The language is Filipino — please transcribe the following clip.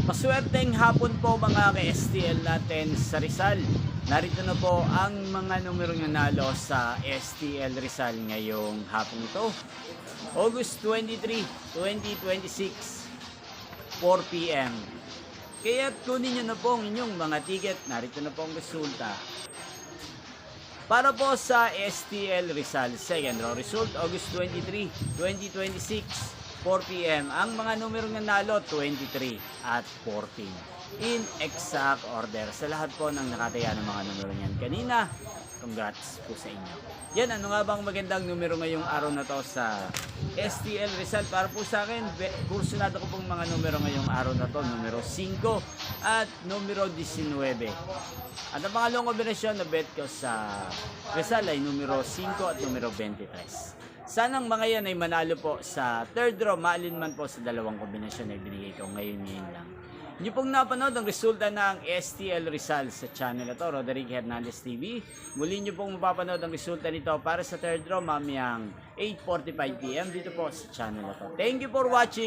Maswerteng hapon po mga ka-STL natin sa Rizal. Narito na po ang mga numerong nanalo sa STL Rizal ngayong hapon ito. August 23, 2026, 4 p.m. Kaya kunin nyo na po ang inyong mga ticket. Narito na po ang resulta. Para po sa STL Rizal, second row result, August 23, 2026, 4 p.m. Ang mga numerong nanalo, 23 at 14. In exact order. Sa lahat po ng nakataya ng mga numero niyan kanina, congrats po sa inyo. Yan, ano nga bang magandang numero ngayong araw na to sa STL Rizal? Para po sa akin, kursunado ko pong mga numero ngayong araw na to, numero 5 at numero 19. At ang pangalawang kombinasyon na bet ko sa Rizal ay numero 5 at numero 23. Sanang mga yan ay manalo po sa third draw, maalin man po sa dalawang kombinasyon na ibinigay ko ngayon lang. Hindi pong napanood ang resulta ng STL Rizal sa channel na to, Roderick Hernandez TV. Muli nyo pong mapapanood ang resulta nito para sa third draw mamayang 8:45 p.m. dito po sa channel na to. Thank you for watching!